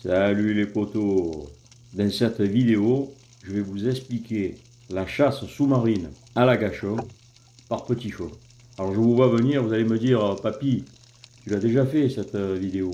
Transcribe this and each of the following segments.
Salut les potos! Dans cette vidéo, je vais vous expliquer la chasse sous-marine à l'agachon par petit fond. Alors je vous vois venir, vous allez me dire, papy, tu l'as déjà fait cette vidéo?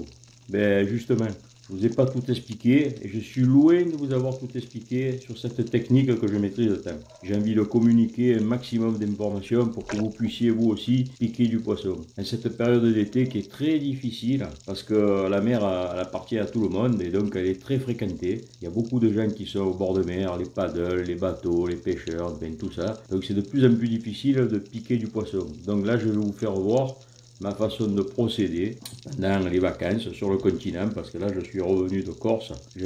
Ben justement, je ne vous ai pas tout expliqué et je suis loin de vous avoir tout expliqué sur cette technique que je maîtrise tant. J'ai envie de communiquer un maximum d'informations pour que vous puissiez vous aussi piquer du poisson. En cette période d'été qui est très difficile parce que la mer elle appartient à tout le monde et donc elle est très fréquentée. Il y a beaucoup de gens qui sont au bord de mer, les paddles, les bateaux, les pêcheurs, ben, tout ça. Donc c'est de plus en plus difficile de piquer du poisson. Donc là je vais vous faire voir ma façon de procéder pendant les vacances sur le continent, parce que là je suis revenu de Corse, je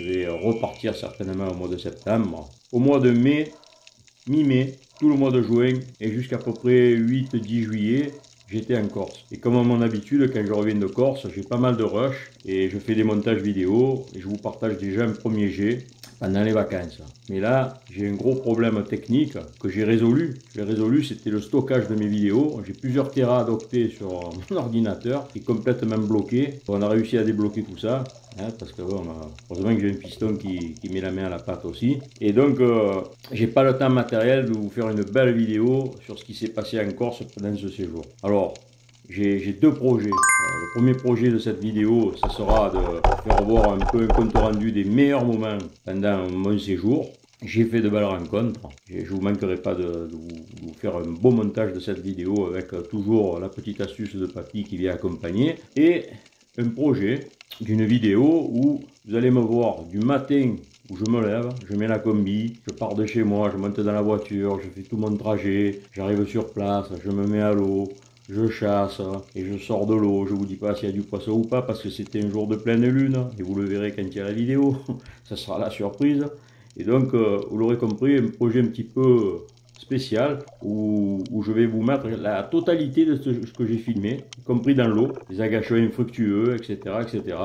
vais repartir certainement au mois de septembre, au mois de mai, mi-mai, tout le mois de juin et jusqu'à peu près 8-10 juillet. J'étais en Corse. Et comme à mon habitude, quand je reviens de Corse, j'ai pas mal de rush et je fais des montages vidéo et je vous partage déjà un premier jet pendant les vacances. Mais là, j'ai un gros problème technique que j'ai résolu. J'ai résolu, c'était le stockage de mes vidéos. J'ai plusieurs terras adoptés sur mon ordinateur qui est complètement bloqué. On a réussi à débloquer tout ça. Parce que bon, heureusement que j'ai un piston qui met la main à la pâte aussi. Et donc, j'ai pas le temps matériel de vous faire une belle vidéo sur ce qui s'est passé en Corse pendant ce séjour. Alors, j'ai deux projets. Le premier projet de cette vidéo, ça sera de faire voir un peu un compte rendu des meilleurs moments pendant mon séjour. J'ai fait de belles rencontres. Je ne vous manquerai pas de vous faire un beau montage de cette vidéo avec toujours la petite astuce de papy qui vient accompagner. Et un projet d'une vidéo où vous allez me voir du matin où je me lève, je mets la combi, je pars de chez moi, je monte dans la voiture, je fais tout mon trajet, j'arrive sur place, je me mets à l'eau, je chasse et je sors de l'eau. Je vous dis pas s'il y a du poisson ou pas parce que c'était un jour de pleine lune et vous le verrez quand il y a la vidéo, ça sera la surprise. Et donc vous l'aurez compris, un projet un petit peu spécial où je vais vous mettre la totalité de ce que j'ai filmé, y compris dans l'eau, les agachons infructueux, etc., etc.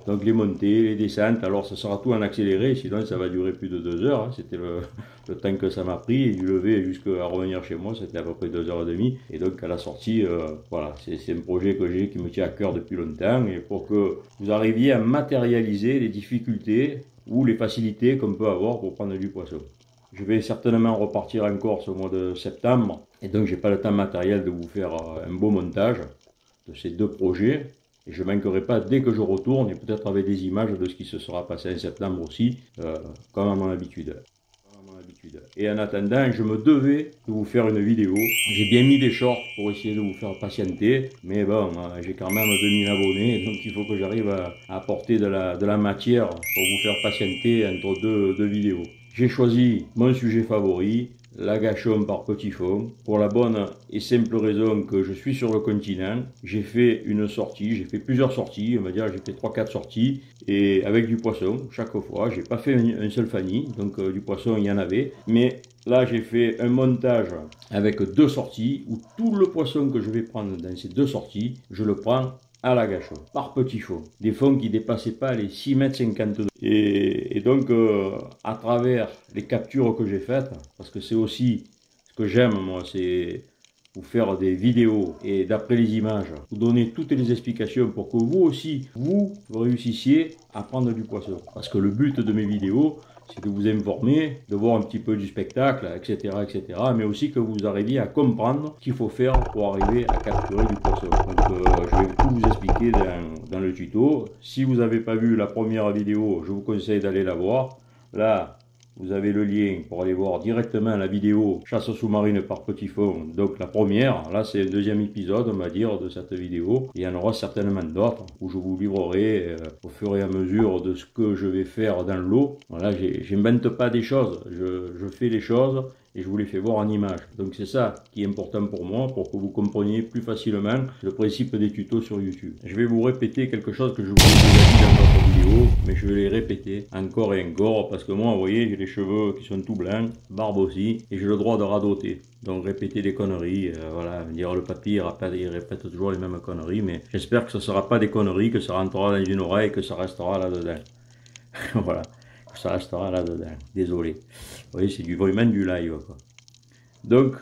Donc les montées, les descentes, alors ça sera tout en accéléré, sinon ça va durer plus de 2 heures. C'était le temps que ça m'a pris, et du lever jusqu'à revenir chez moi, c'était à peu près 2h30. Et donc à la sortie, voilà, c'est un projet que j'ai qui me tient à cœur depuis longtemps, et pour que vous arriviez à matérialiser les difficultés ou les facilités qu'on peut avoir pour prendre du poisson. Je vais certainement repartir en Corse au mois de septembre et donc j'ai pas le temps matériel de vous faire un beau montage de ces deux projets et je ne manquerai pas dès que je retourne et peut-être avec des images de ce qui se sera passé en septembre aussi comme à mon habitude. Et en attendant, je me devais de vous faire une vidéo. J'ai bien mis des shorts pour essayer de vous faire patienter. Mais bon, j'ai quand même 2000 abonnés. Donc il faut que j'arrive à apporter de la matière pour vous faire patienter entre deux vidéos. J'ai choisi mon sujet favori, l'agachon par petit fond, pour la bonne et simple raison que je suis sur le continent. J'ai fait une sortie, j'ai fait plusieurs sorties, on va dire j'ai fait 3-4 sorties, et avec du poisson chaque fois. J'ai pas fait un seul fanny, donc du poisson il y en avait, mais là j'ai fait un montage avec 2 sorties, où tout le poisson que je vais prendre dans ces 2 sorties, je le prends à l'agachon, par petit fond. Des fonds qui ne dépassaient pas les 6,50 m. Et donc, à travers les captures que j'ai faites, parce que c'est aussi ce que j'aime, moi, c'est vous faire des vidéos et d'après les images, vous donner toutes les explications pour que vous aussi, vous réussissiez à prendre du poisson. Parce que le but de mes vidéos, c'est de vous informer, de voir un petit peu du spectacle, etc., etc., mais aussi que vous arriviez à comprendre ce qu'il faut faire pour arriver à capturer du poisson. Donc, je vais tout vous expliquer dans le tuto. Si vous n'avez pas vu la première vidéo, je vous conseille d'aller la voir. Là, vous avez le lien pour aller voir directement la vidéo chasse sous-marine par petit fond, donc la première. Là, c'est le deuxième épisode, on va dire, de cette vidéo. Il y en aura certainement d'autres où je vous livrerai au fur et à mesure de ce que je vais faire dans l'eau. Voilà, je n'invente pas des choses, je fais les choses et je vous les fais voir en image. Donc c'est ça qui est important pour moi, pour que vous compreniez plus facilement le principe des tutos sur YouTube. Je vais vous répéter quelque chose que je vous ai déjà dit dans d'autres vidéos, mais je vais les répéter encore et encore, parce que moi, vous voyez, j'ai les cheveux qui sont tout blancs, barbe aussi, et j'ai le droit de radoter. Donc répéter des conneries, voilà, dire le papy, il répète toujours les mêmes conneries, mais j'espère que ce ne sera pas des conneries, que ça rentrera dans une oreille, que ça restera là-dedans. Voilà. Ça restera là-dedans. Désolé. Vous voyez, c'est vraiment du live, quoi. Donc,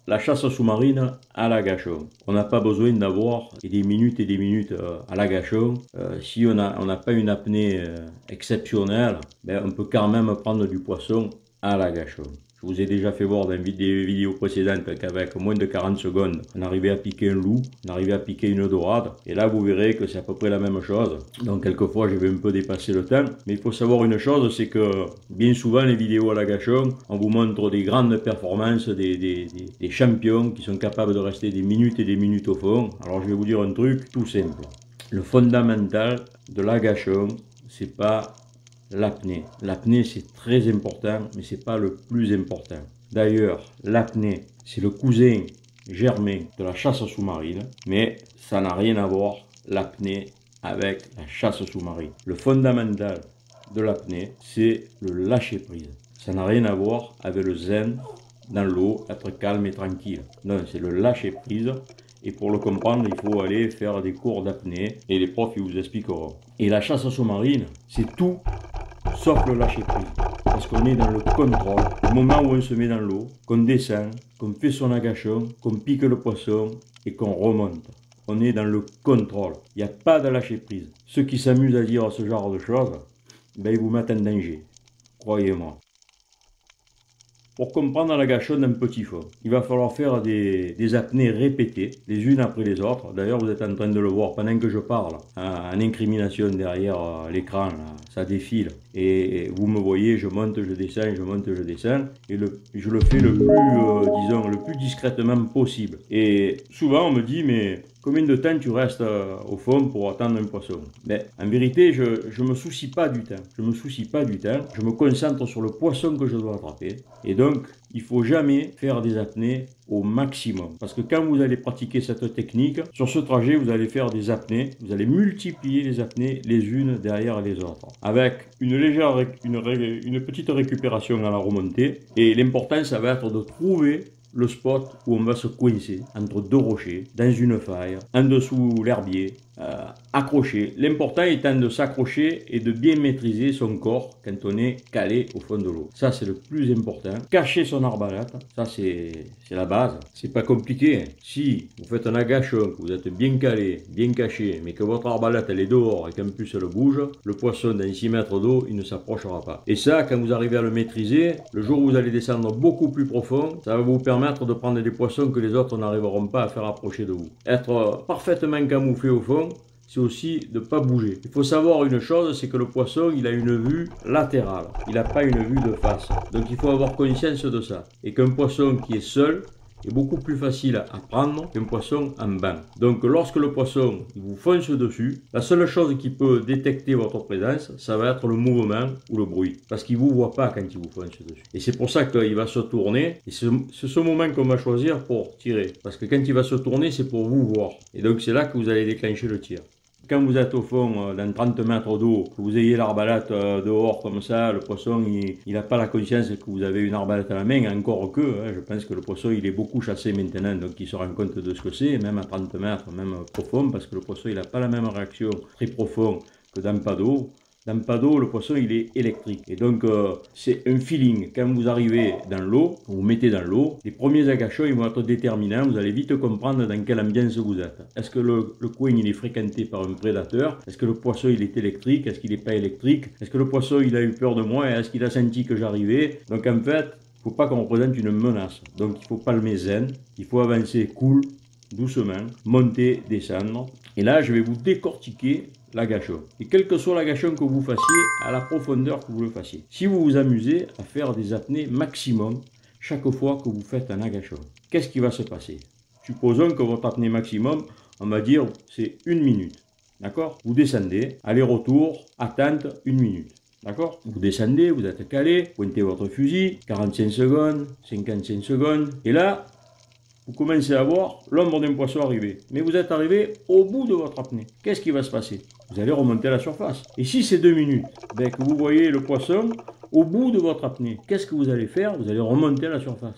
la chasse sous-marine à l'agachon. On n'a pas besoin d'avoir des minutes et des minutes à l'agachon. Si on n'a pas une apnée exceptionnelle, ben on peut quand même prendre du poisson à l'agachon. Je vous ai déjà fait voir dans des vidéos précédentes qu'avec moins de 40 secondes, on arrivait à piquer un loup, on arrivait à piquer une dorade. Et là, vous verrez que c'est à peu près la même chose. Donc, quelquefois, je vais un peu dépasser le temps. Mais il faut savoir une chose, c'est que bien souvent, les vidéos à l'agachon, on vous montre des grandes performances, des champions qui sont capables de rester des minutes et des minutes au fond. Alors, je vais vous dire un truc tout simple. Le fondamental de l'agachon, c'est pas l'apnée. L'apnée, c'est très important, mais c'est pas le plus important. D'ailleurs, l'apnée, c'est le cousin germain de la chasse sous-marine, mais ça n'a rien à voir, l'apnée, avec la chasse sous-marine. Le fondamental de l'apnée, c'est le lâcher-prise. Ça n'a rien à voir avec le zen dans l'eau, être calme et tranquille. Non, c'est le lâcher-prise. Et pour le comprendre, il faut aller faire des cours d'apnée et les profs ils vous expliqueront. Et la chasse sous-marine, c'est tout sauf le lâcher-prise. Parce qu'on est dans le contrôle. Au moment où on se met dans l'eau, qu'on descend, qu'on fait son agachon, qu'on pique le poisson et qu'on remonte. On est dans le contrôle. Il n'y a pas de lâcher-prise. Ceux qui s'amusent à dire ce genre de choses, ben, ils vous mettent en danger. Croyez-moi. Pour comprendre l'agachon d'un petit fond, il va falloir faire des apnées répétées, les unes après les autres. D'ailleurs, vous êtes en train de le voir pendant que je parle, en incrimination derrière l'écran, ça défile. Et vous me voyez, je monte, je descends, je monte, je descends. Et je le fais le plus, disons, le plus discrètement possible. Et souvent, on me dit, mais combien de temps tu restes au fond pour attendre un poisson? Mais en vérité, je ne me soucie pas du temps. Je me soucie pas du temps. Je me concentre sur le poisson que je dois attraper. Et donc, il ne faut jamais faire des apnées au maximum. Parce que quand vous allez pratiquer cette technique, sur ce trajet, vous allez faire des apnées. Vous allez multiplier les apnées les unes derrière les autres. Avec une petite récupération à la remontée. Et l'important, ça va être de trouver le spot où on va se coincer entre deux rochers, dans une faille, en dessous l'herbier, accroché. L'important étant de s'accrocher et de bien maîtriser son corps quand on est calé au fond de l'eau. Ça, c'est le plus important. Cacher son arbalète, ça c'est la base. C'est pas compliqué. Si vous faites un agachon, que vous êtes bien calé, bien caché, mais que votre arbalète elle est dehors et qu'en plus elle bouge, le poisson dans 6 mètres d'eau, il ne s'approchera pas. Et ça, quand vous arrivez à le maîtriser, le jour où vous allez descendre beaucoup plus profond, ça va vous permettre de prendre des poissons que les autres n'arriveront pas à faire approcher de vous. Être parfaitement camouflé au fond, c'est aussi de ne pas bouger. Il faut savoir une chose, c'est que le poisson, il a une vue latérale. Il n'a pas une vue de face. Donc il faut avoir conscience de ça. Et qu'un poisson qui est seul est beaucoup plus facile à prendre qu'un poisson en banc. Donc lorsque le poisson il vous fonce dessus, la seule chose qui peut détecter votre présence, ça va être le mouvement ou le bruit. Parce qu'il ne vous voit pas quand il vous fonce dessus. Et c'est pour ça qu'il va se tourner. Et c'est ce moment qu'on va choisir pour tirer. Parce que quand il va se tourner, c'est pour vous voir. Et donc c'est là que vous allez déclencher le tir. Quand vous êtes au fond, dans 30 mètres d'eau, que vous ayez l'arbalète dehors comme ça, le poisson, il n'a pas la conscience que vous avez une arbalète à la main, encore que, je pense que le poisson, il est beaucoup chassé maintenant, donc il se rend compte de ce que c'est, même à 30 mètres, même profond, parce que le poisson, il n'a pas la même réaction très profonde que dans pas d'eau. Dans pas d'eau, le poisson, il est électrique. Et donc, c'est un feeling. Quand vous arrivez dans l'eau, vous mettez dans l'eau, les premiers agachons, ils vont être déterminants. Vous allez vite comprendre dans quelle ambiance vous êtes. Est-ce que le coin, il est fréquenté par un prédateur? Est-ce que le poisson, il est électrique? Est-ce qu'il n'est pas électrique? Est-ce que le poisson, il a eu peur de moi? Est-ce qu'il a senti que j'arrivais? Donc, en fait, il ne faut pas qu'on représente une menace. Donc, il faut palmer zen. Il faut avancer cool, doucement, monter, descendre. Et là, je vais vous décortiquer l'agachon. Et quel que soit l'agachon que vous fassiez, à la profondeur que vous le fassiez. Si vous vous amusez à faire des apnées maximum chaque fois que vous faites un agachon, qu'est-ce qui va se passer? Supposons que votre apnée maximum, on va dire, c'est 1 minute. D'accord? Vous descendez, aller-retour, attente, 1 minute. D'accord? Vous descendez, vous êtes calé, pointez votre fusil, 45 secondes, 55 secondes, et là, vous commencez à voir l'ombre d'un poisson arriver. Mais vous êtes arrivé au bout de votre apnée. Qu'est-ce qui va se passer? Vous allez remonter à la surface. Et si c'est 2 minutes, ben, que vous voyez le poisson au bout de votre apnée, qu'est-ce que vous allez faire? Vous allez remonter à la surface.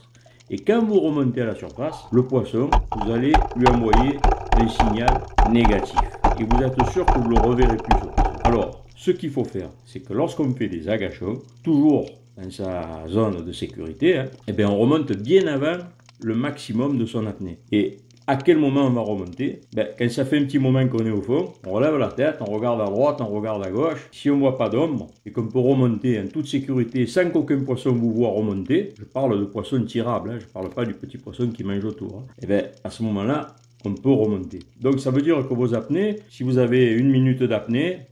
Et quand vous remontez à la surface, le poisson, vous allez lui envoyer un signal négatif. Et vous êtes sûr que vous ne le reverrez plus. Alors, ce qu'il faut faire, c'est que lorsqu'on fait des agachons, toujours dans sa zone de sécurité, eh bien, on remonte bien avant le maximum de son apnée. Et à quel moment on va remonter? Quand ça fait un petit moment qu'on est au fond, on relève la tête, on regarde à droite, on regarde à gauche. Si on ne voit pas d'ombre et qu'on peut remonter en toute sécurité sans qu'aucun poisson vous voit remonter, je parle de poisson tirable, je ne parle pas du petit poisson qui mange autour. Et à ce moment-là, on peut remonter. Donc ça veut dire que vos apnées, si vous avez 1 minute d'apnée,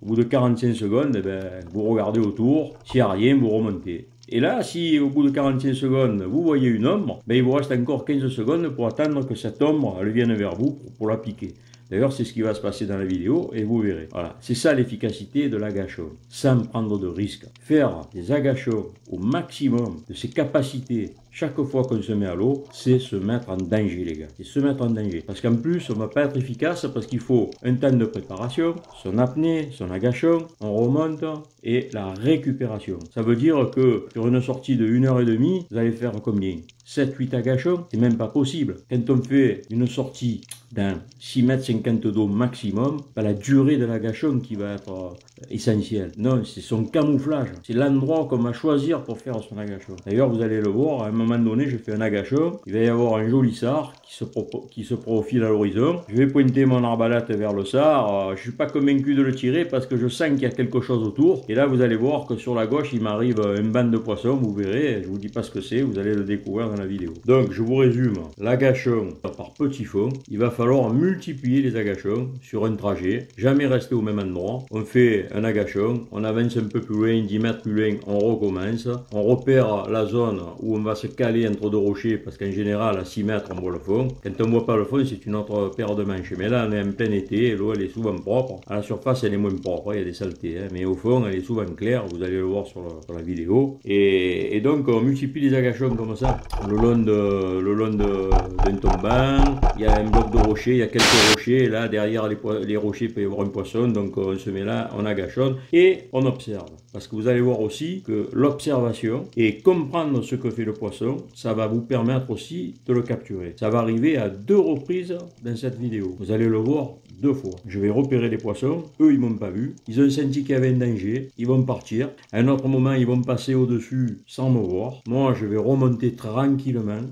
au bout de 45 secondes, vous regardez autour, s'il n'y a rien, vous remontez. Et là, si au bout de 45 secondes, vous voyez une ombre, il vous reste encore 15 secondes pour attendre que cette ombre elle vienne vers vous pour la piquer. D'ailleurs, c'est ce qui va se passer dans la vidéo et vous verrez. Voilà, c'est ça l'efficacité de l'agachon, sans prendre de risques. Faire des agachons au maximum de ses capacités chaque fois qu'on se met à l'eau, c'est se mettre en danger, les gars. C'est se mettre en danger. Parce qu'en plus, on ne va pas être efficace parce qu'il faut un temps de préparation, son apnée, son agachon, on remonte et la récupération. Ça veut dire que sur une sortie de 1h30, vous allez faire combien? 7-8 agachons? C'est même pas possible. Quand on fait une sortie d'un 6,50 m d'eau maximum, la durée de l'agachon qui va être essentielle. Non, c'est son camouflage. C'est l'endroit qu'on va choisir pour faire son agachon. D'ailleurs, vous allez le voir, à un moment donné, je fais un agachon. Il va y avoir un joli sard qui se profile à l'horizon. Je vais pointer mon arbalète vers le sard. Je ne suis pas convaincu de le tirer parce que je sens qu'il y a quelque chose autour. Et là, vous allez voir que sur la gauche, il m'arrive un banc de poissons. Vous verrez, je ne vous dis pas ce que c'est, vous allez le découvrir dans la vidéo. Donc, je vous résume. L'agachon par petit fond, il va falloir multiplier les agachons sur un trajet. Jamais rester au même endroit. On fait un agachon, on avance un peu plus loin, 10 mètres plus loin, on recommence. On repère la zone où on va se caler entre deux rochers parce qu'en général, à 6 mètres, on voit le fond. Quand on ne voit pas le fond, c'est une autre paire de manches. Mais là, on est en plein été, l'eau, elle est souvent propre. À la surface, elle est moins propre, il y a des saletés. Mais au fond, elle est souvent claire, vous allez le voir sur la vidéo. Et donc, on multiplie les agachons comme ça, le long d'un tombant. Il y a un bloc de rochers, il y a quelques rochers. Et là, derrière les rochers, il peut y avoir un poisson. Donc, on se met là, on agachonne et on observe. Parce que vous allez voir aussi que l'observation et comprendre ce que fait le poisson, ça va vous permettre aussi de le capturer. Ça va arriver à 2 reprises dans cette vidéo. Vous allez le voir 2 fois. Je vais repérer les poissons, eux ils m'ont pas vu, ils ont senti qu'il y avait un danger, ils vont partir. À un autre moment, ils vont passer au-dessus sans me voir. Moi, je vais remonter tranquillement,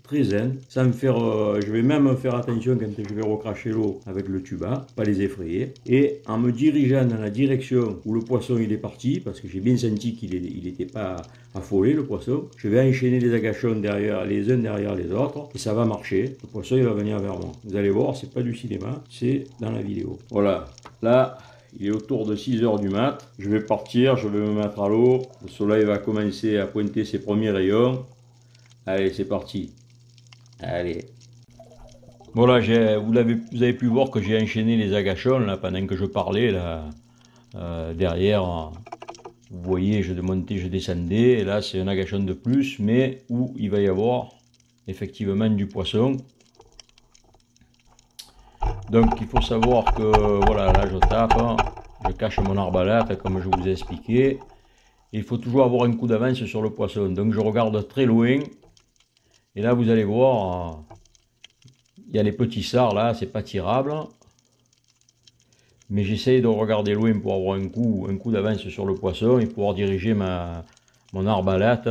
très zen, sans me faire, je vais même faire attention quand je vais recracher l'eau avec le tuba, pas les effrayer. Et en me dirigeant dans la direction où le poisson il est parti, parce que j'ai bien senti qu'il n'était pas affolé le poisson, je vais enchaîner les agachons derrière, les uns derrière les autres, et ça va marcher. Le poisson il va venir vers moi. Vous allez voir, c'est pas du cinéma, c'est dans la vidéo. Voilà, là il est autour de 6 h du mat. Je vais partir, je vais me mettre à l'eau. Le soleil va commencer à pointer ses premiers rayons. Allez, c'est parti. Allez. Voilà, vous avez pu voir que j'ai enchaîné les agachons là, pendant que je parlais là. Derrière, vous voyez, je montais, je descendais. Et là, c'est un agachon de plus, mais où il va y avoir effectivement du poisson. Donc, il faut savoir que, voilà, là, je tape, je cache mon arbalète, comme je vous ai expliqué. Et il faut toujours avoir un coup d'avance sur le poisson. Donc, je regarde très loin. Et là, vous allez voir, il y a les petits sards, là, c'est pas tirable. Mais j'essaye de regarder loin pour avoir un coup d'avance sur le poisson et pouvoir diriger mon arbalète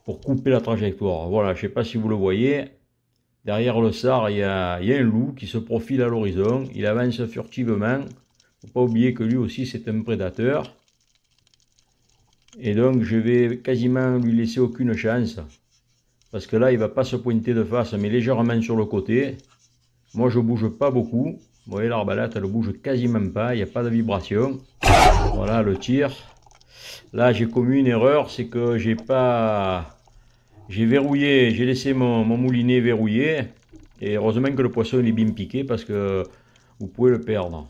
pour couper la trajectoire. Voilà, je ne sais pas si vous le voyez. Derrière le sard, il y a un loup qui se profile à l'horizon. Il avance furtivement. Il ne faut pas oublier que lui aussi, c'est un prédateur. Et donc, je vais quasiment lui laisser aucune chance. Parce que là, il ne va pas se pointer de face, mais légèrement sur le côté. Moi, je bouge pas beaucoup. Vous voyez, l'arbalète, elle bouge quasiment pas. Il n'y a pas de vibration. Voilà, le tir. Là, j'ai commis une erreur. C'est que j'ai verrouillé. J'ai laissé mon moulinet verrouillé. Et heureusement que le poisson, il est bien piqué parce que vous pouvez le perdre.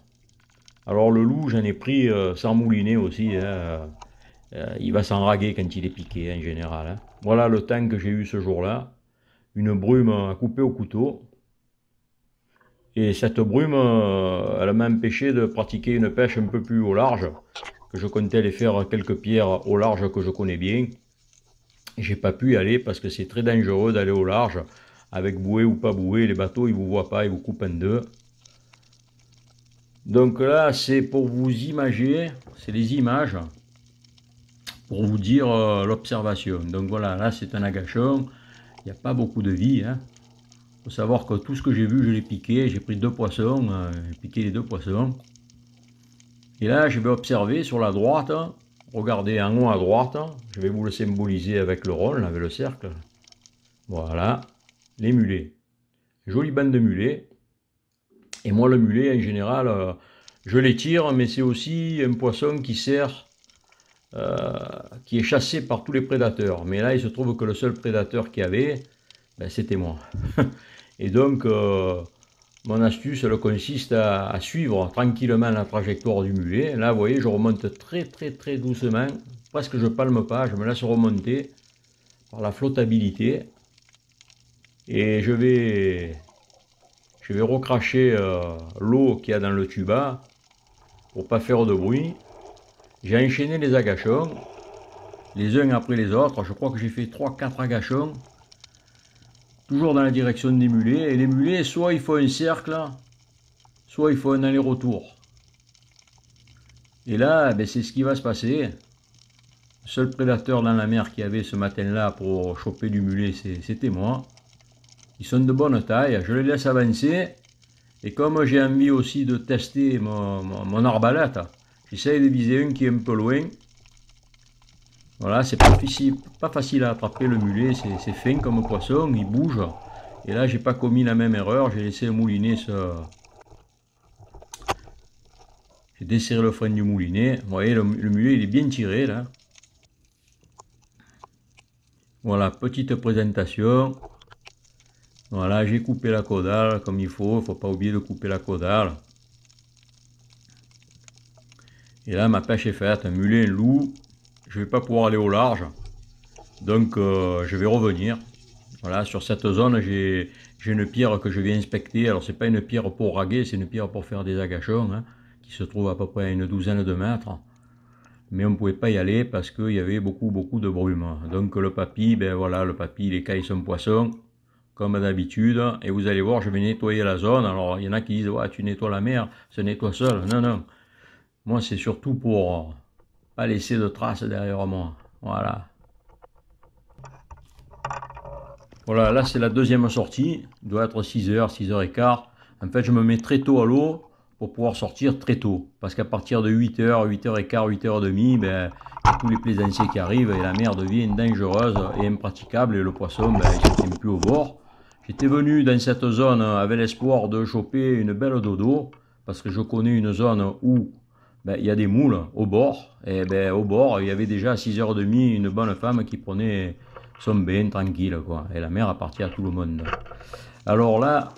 Alors, le loup, j'en ai pris sans moulinet aussi. Hein. Il va s'enraguer quand il est piqué, en général. Hein. Voilà le temps que j'ai eu ce jour-là. Une brume à couper au couteau. Et cette brume, elle m'a empêché de pratiquer une pêche un peu plus au large, que je comptais aller faire quelques pierres au large que je connais bien. J'ai pas pu y aller parce que c'est très dangereux d'aller au large, avec bouée ou pas bouée, les bateaux ils vous voient pas, ils vous coupent en deux. Donc là c'est pour vous imager, c'est les images pour vous dire l'observation. Donc voilà, là c'est un agachon, il n'y a pas beaucoup de vie. Hein. Faut savoir que tout ce que j'ai vu, je l'ai piqué, j'ai pris 2 poissons, j'ai piqué les 2 poissons. Et là, je vais observer sur la droite, regardez en haut à droite, je vais vous le symboliser avec le rôle, avec le cercle. Voilà, les mulets. Jolie bande de mulets. Et moi, le mulet, en général, je les tire, mais c'est aussi un poisson qui sert, qui est chassé par tous les prédateurs. Mais là, il se trouve que le seul prédateur qu'il y avait, ben, c'était moi. Et donc, mon astuce, elle consiste à suivre tranquillement la trajectoire du mulet. Là, vous voyez, je remonte très doucement, presque je palme pas, je me laisse remonter par la flottabilité. Et je vais recracher l'eau qu'il y a dans le tuba pour pas faire de bruit. J'ai enchaîné les agachons, les uns après les autres. Je crois que j'ai fait 3-4 agachons, toujours dans la direction des mulets. Et les mulets, soit il faut un cercle, soit il faut un aller-retour. Et là, ben, c'est ce qui va se passer. Le seul prédateur dans la mer qu'il y avait ce matin-là pour choper du mulet, c'était moi. Ils sont de bonne taille, je les laisse avancer. Et comme j'ai envie aussi de tester mon arbalète, j'essaye de viser un qui est un peu loin. Voilà, c'est pas facile à attraper le mulet, c'est fin comme poisson, il bouge. Et là, j'ai pas commis la même erreur, j'ai laissé le moulinet J'ai desserré le frein du moulinet. Vous voyez, le mulet, il est bien tiré là. Voilà, petite présentation. Voilà, j'ai coupé la caudale comme il faut pas oublier de couper la caudale. Et là, ma pêche est faite, un mulet, un loup. Je ne vais pas pouvoir aller au large, donc je vais revenir. Voilà, sur cette zone, j'ai une pierre que je vais inspecter. Alors, c'est pas une pierre pour raguer, c'est une pierre pour faire des agachons, hein, qui se trouve à peu près à une douzaine de mètres. Mais on ne pouvait pas y aller parce qu'il y avait beaucoup de brume. Donc le papy, ben voilà, le papy, il écaille son poisson, comme d'habitude, et vous allez voir, je vais nettoyer la zone. Alors, il y en a qui disent, ouais, tu nettoies la mer, se nettoie seul. Non, non. Moi, c'est surtout pour pas laisser de traces derrière moi. Voilà. Voilà, là, c'est la deuxième sortie. Il doit être 6h, 6h15. En fait, je me mets très tôt à l'eau pour pouvoir sortir très tôt. Parce qu'à partir de 8h, 8h15, 8h30, ben, il y a tous les plaisanciers qui arrivent et la mer devient dangereuse et impraticable. Et le poisson, ben, il ne se tient plus au bord. J'étais venu dans cette zone avec l'espoir de choper une belle dodo, parce que je connais une zone où ben, il y a des moules au bord. Et ben, au bord, il y avait déjà à 6h30 une bonne femme qui prenait son bain tranquille, quoi. Et la mer appartient à tout le monde. Alors là,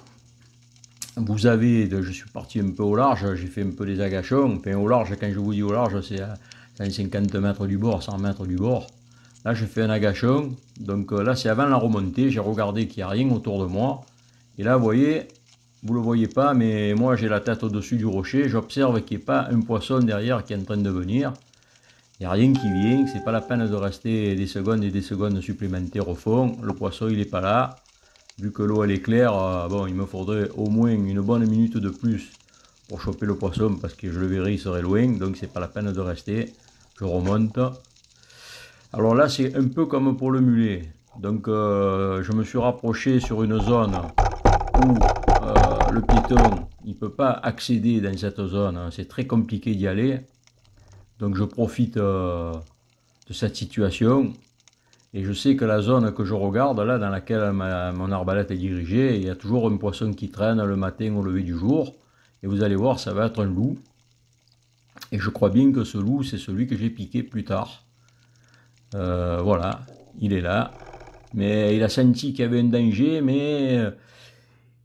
vous avez, je suis parti un peu au large, j'ai fait un peu des agachons. Enfin, au large, quand je vous dis au large, c'est à 150 mètres du bord, 100 mètres du bord. Là, je fais un agachon. Donc là, c'est avant la remontée. J'ai regardé qu'il n'y a rien autour de moi. Et là, vous voyez, vous ne le voyez pas, mais moi, j'ai la tête au-dessus du rocher. J'observe qu'il n'y a pas un poisson derrière qui est en train de venir. Il n'y a rien qui vient. C'est pas la peine de rester des secondes et des secondes supplémentaires au fond. Le poisson, il n'est pas là. Vu que l'eau, elle est claire, bon, il me faudrait au moins une bonne minute de plus pour choper le poisson, parce que je le verrai, il serait loin. Donc, c'est pas la peine de rester. Je remonte. Alors là, c'est un peu comme pour le mulet. Donc, je me suis rapproché sur une zone où le piéton, il ne peut pas accéder dans cette zone. C'est très compliqué d'y aller. Donc, je profite de cette situation. Et je sais que la zone que je regarde, là, dans laquelle mon arbalète est dirigée, il y a toujours un poisson qui traîne le matin au lever du jour. Et vous allez voir, ça va être un loup. Et je crois bien que ce loup, c'est celui que j'ai piqué plus tard. Voilà, il est là. Mais il a senti qu'il y avait un danger, mais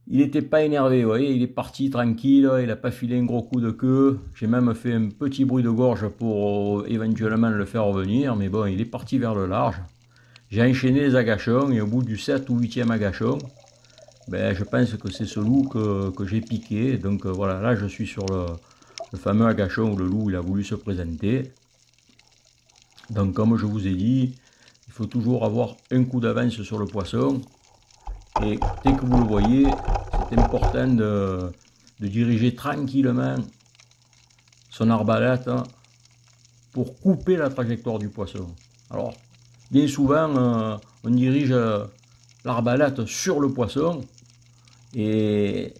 il n'était pas énervé. Vous voyez, il est parti tranquille, il n'a pas filé un gros coup de queue. J'ai même fait un petit bruit de gorge pour éventuellement le faire revenir. Mais bon, il est parti vers le large. J'ai enchaîné les agachons et au bout du 7 ou 8e agachon, ben, je pense que c'est ce loup que j'ai piqué. Donc voilà, là je suis sur le fameux agachon où le loup il a voulu se présenter. Donc comme je vous ai dit, il faut toujours avoir un coup d'avance sur le poisson. Et dès que vous le voyez, c'est important de diriger tranquillement son arbalète pour couper la trajectoire du poisson. Alors, bien souvent, on dirige l'arbalète sur le poisson et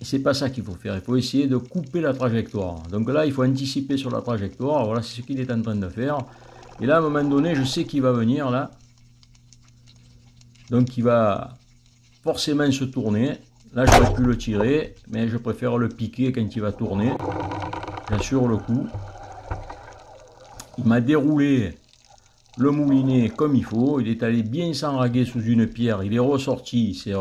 c'est pas ça qu'il faut faire. Il faut essayer de couper la trajectoire. Donc là, il faut anticiper sur la trajectoire. Voilà, c'est ce qu'il est en train de faire. Et là, à un moment donné, je sais qu'il va venir là. Donc, il va forcément se tourner. Là, j'aurais pu le tirer, mais je préfère le piquer quand il va tourner. J'assure le coup. Il m'a déroulé le moulinet comme il faut. Il est allé bien s'enraguer sous une pierre. Il est ressorti. Il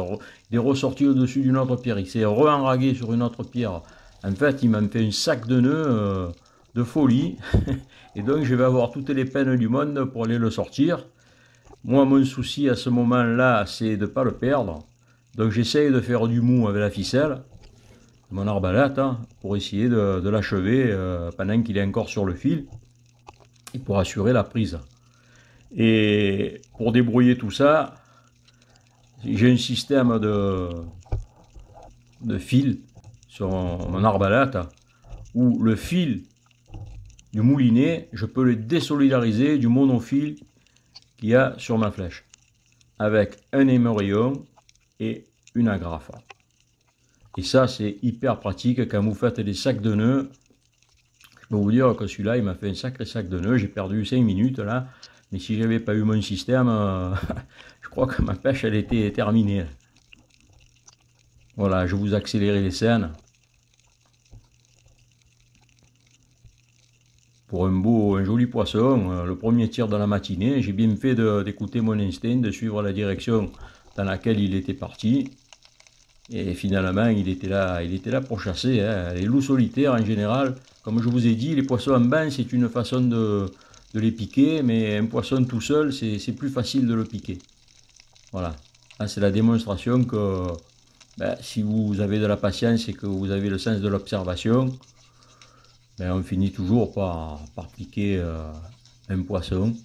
est ressorti au-dessus d'une autre pierre. Il s'est re-enragué sur une autre pierre. En fait, il m'a fait un sac de nœuds de folie. Et donc, je vais avoir toutes les peines du monde pour aller le sortir. Moi, mon souci à ce moment-là, c'est de ne pas le perdre. Donc, j'essaye de faire du mou avec la ficelle, mon arbalète, hein, pour essayer de l'achever pendant qu'il est encore sur le fil et pour assurer la prise. Et pour débrouiller tout ça, j'ai un système de fil sur mon arbalète où le fil du moulinet, je peux le désolidariser du monofil qu'il y a sur ma flèche avec un émerillon et une agrafe. Et ça, c'est hyper pratique quand vous faites des sacs de nœuds. Je peux vous dire que celui-là, il m'a fait un sacré sac de nœuds. J'ai perdu 5 minutes là. Mais si j'avais pas eu mon système, je crois que ma pêche, elle était terminée. Voilà, je vous accélérer les scènes. Pour un joli poisson, le premier tir de la matinée, j'ai bien fait d'écouter mon instinct, de suivre la direction dans laquelle il était parti. Et finalement, il était là pour chasser. Hein. Les loups solitaires, en général, comme je vous ai dit, les poissons en bain, c'est une façon de les piquer, mais un poisson tout seul, c'est plus facile de le piquer. Voilà. Là, c'est la démonstration que si vous avez de la patience et que vous avez le sens de l'observation, on finit toujours par piquer un poisson.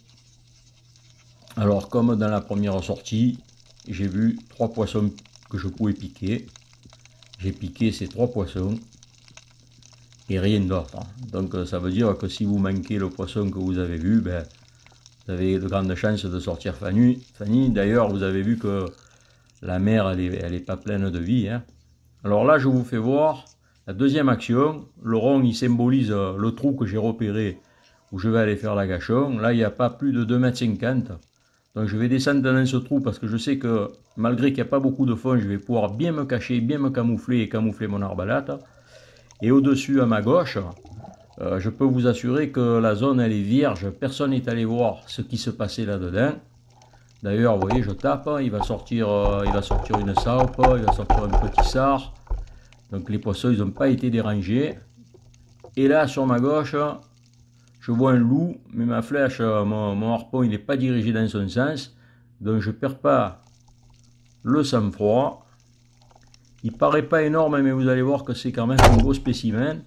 Alors, comme dans la première sortie, j'ai vu 3 poissons que je pouvais piquer. J'ai piqué ces 3 poissons et rien d'autre. Donc ça veut dire que si vous manquez le poisson que vous avez vu, vous avez de grandes chances de sortir Fanny. D'ailleurs, vous avez vu que la mer, elle est pas pleine de vie. Hein. Alors là, je vous fais voir la deuxième action. Le rond, il symbolise le trou que j'ai repéré où je vais aller faire la gâchon. Là, il n'y a pas plus de 2,50 m. Donc je vais descendre dans ce trou parce que je sais que malgré qu'il n'y a pas beaucoup de fond, je vais pouvoir bien me cacher, bien me camoufler et camoufler mon arbalète. Et au-dessus à ma gauche, je peux vous assurer que la zone elle est vierge, personne n'est allé voir ce qui se passait là-dedans. D'ailleurs, vous voyez, je tape, il va sortir une saupe, il va sortir un petit sard. Donc les poissons, ils n'ont pas été dérangés. Et là, sur ma gauche, je vois un loup, mais ma flèche, mon harpon, il n'est pas dirigé dans son sens. Donc je ne perds pas le sang-froid. Il ne paraît pas énorme, mais vous allez voir que c'est quand même un beau spécimen.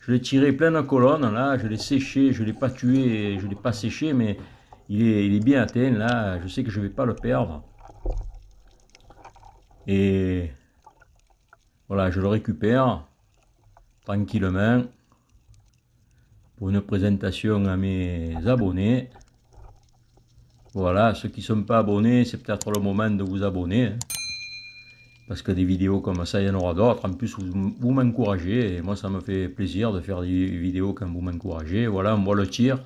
Je l'ai tiré plein de colonnes, là, je l'ai séché, je ne l'ai pas tué, je ne l'ai pas séché, mais il est bien atteint, là, je sais que je ne vais pas le perdre. Et voilà, je le récupère tranquillement pour une présentation à mes abonnés. Voilà, ceux qui ne sont pas abonnés, c'est peut-être le moment de vous abonner. Hein, parce que des vidéos comme ça, il y en aura d'autres. En plus, vous m'encouragez. Et moi, ça me fait plaisir de faire des vidéos quand vous m'encouragez. Voilà, on voit le tir. Vous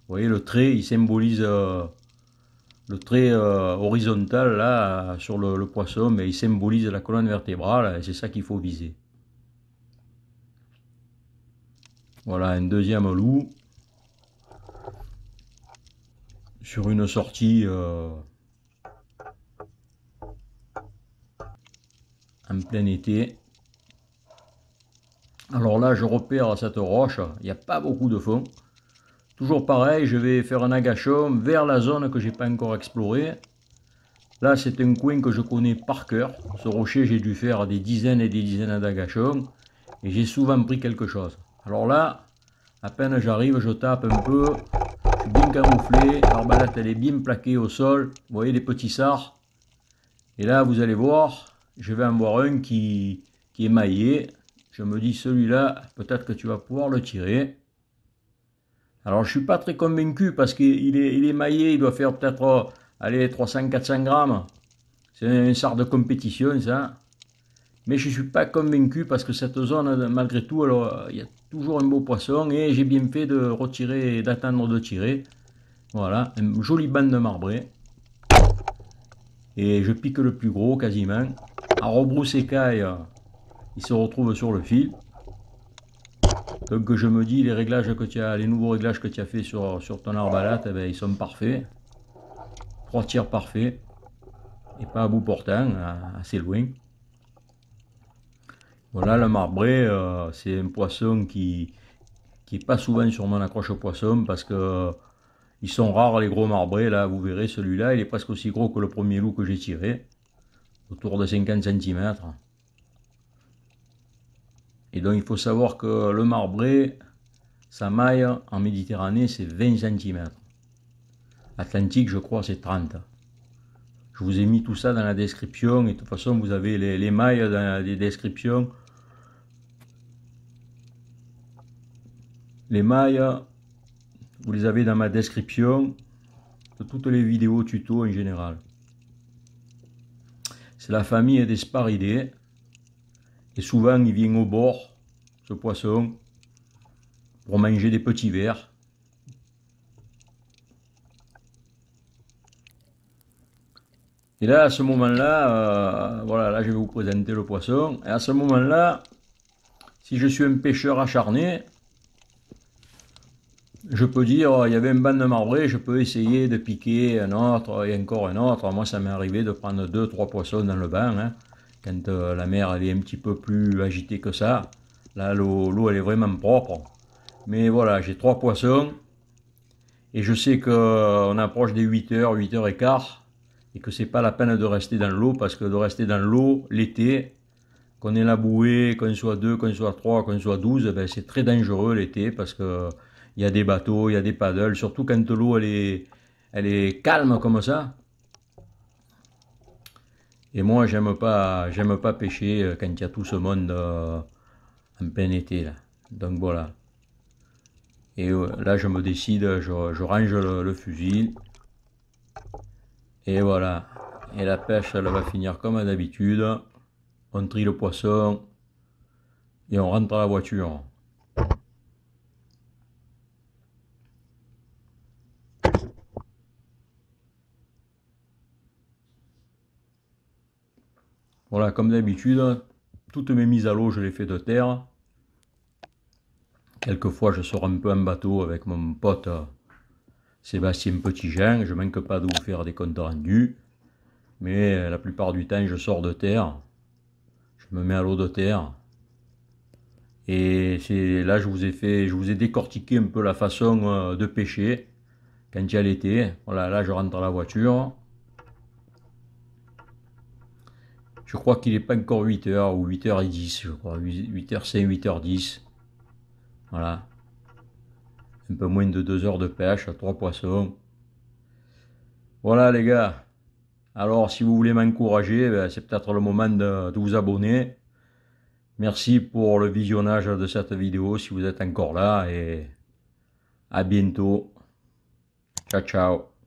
voyez, le trait, il symbolise le trait horizontal là, sur le poisson. Mais il symbolise la colonne vertébrale. Et c'est ça qu'il faut viser. Voilà, un deuxième loup. Sur une sortie en plein été. Alors là, je repère cette roche, il n'y a pas beaucoup de fond. Toujours pareil, je vais faire un agachon vers la zone que j'ai pas encore explorée. Là, c'est un coin que je connais par cœur. Ce rocher, j'ai dû faire des dizaines et des dizaines d'agachons. Et j'ai souvent pris quelque chose. Alors là, à peine j'arrive, je tape un peu. Je suis bien camouflé. L'arbalète, elle est bien plaquée au sol. Vous voyez les petits sards. Et là, vous allez voir, je vais en voir un qui est maillé. Je me dis, celui-là, peut-être que tu vas pouvoir le tirer. Alors je suis pas très convaincu parce qu'il est maillé, il doit faire peut-être allez, 300-400 grammes. C'est un sort de compétition ça. Mais je ne suis pas convaincu parce que cette zone, malgré tout, alors, il y a toujours un beau poisson et j'ai bien fait de retirer, d'attendre de tirer. Voilà, un joli banc de marbré. Et je pique le plus gros quasiment. À rebrousser-caille, il se retrouve sur le fil. Donc je me dis, les réglages que tu as, les nouveaux réglages que tu as fait sur ton arbalète, eh ben, ils sont parfaits. 3 tirs parfaits. Et pas à bout portant, assez loin. Voilà, le marbré, c'est un poisson qui est pas souvent sur mon accroche au poisson parce que ils sont rares les gros marbrés. Là, vous verrez, celui-là, il est presque aussi gros que le premier loup que j'ai tiré, autour de 50 cm. Et donc, il faut savoir que le marbré, sa maille en Méditerranée, c'est 20 cm. Atlantique, je crois, c'est 30. Je vous ai mis tout ça dans la description et de toute façon, vous avez les mailles dans les descriptions. Les mailles, vous les avez dans ma description de toutes les vidéos tuto en général. C'est la famille des sparidés. Et souvent, il vient au bord, ce poisson, pour manger des petits vers. Et là, à ce moment-là, voilà, là je vais vous présenter le poisson. Et à ce moment-là, si je suis un pêcheur acharné, je peux dire, il y avait un banc de marbré, je peux essayer de piquer un autre et encore un autre. Moi, ça m'est arrivé de prendre 2-3 poissons dans le banc, hein, quand la mer elle est un petit peu plus agitée que ça. Là, l'eau elle est vraiment propre. Mais voilà, j'ai 3 poissons. Et je sais qu'on approche des 8h, 8h15. Et que c'est pas la peine de rester dans l'eau. Parce que de rester dans l'eau l'été, qu'on ait la bouée, qu'on soit 2, qu'on soit 3, qu'on soit 12, ben c'est très dangereux l'été. Parce que il y a des bateaux, il y a des paddles. Surtout quand l'eau elle est calme comme ça. Et moi, j'aime pas pêcher quand il y a tout ce monde en plein été. Là. Donc voilà. Et là, je me décide, je range le fusil. Et voilà. Et la pêche, elle va finir comme d'habitude. On trie le poisson. Et on rentre à la voiture. Voilà, comme d'habitude, toutes mes mises à l'eau, je les fais de terre. Quelquefois, je sors un peu en bateau avec mon pote Sébastien Petitjean. Je ne manque pas de vous faire des comptes rendus. Mais la plupart du temps, je sors de terre. Je me mets à l'eau de terre. Et c'est là, je vous ai décortiqué un peu la façon de pêcher quand il y a l'été. Voilà, là, je rentre à la voiture. Je crois qu'il n'est pas encore 8h ou 8h10, je crois. 8h05, 8h10. Voilà. Un peu moins de 2 heures de pêche, 3 poissons. Voilà les gars. Alors si vous voulez m'encourager, ben, c'est peut-être le moment de vous abonner. Merci pour le visionnage de cette vidéo si vous êtes encore là et à bientôt. Ciao ciao.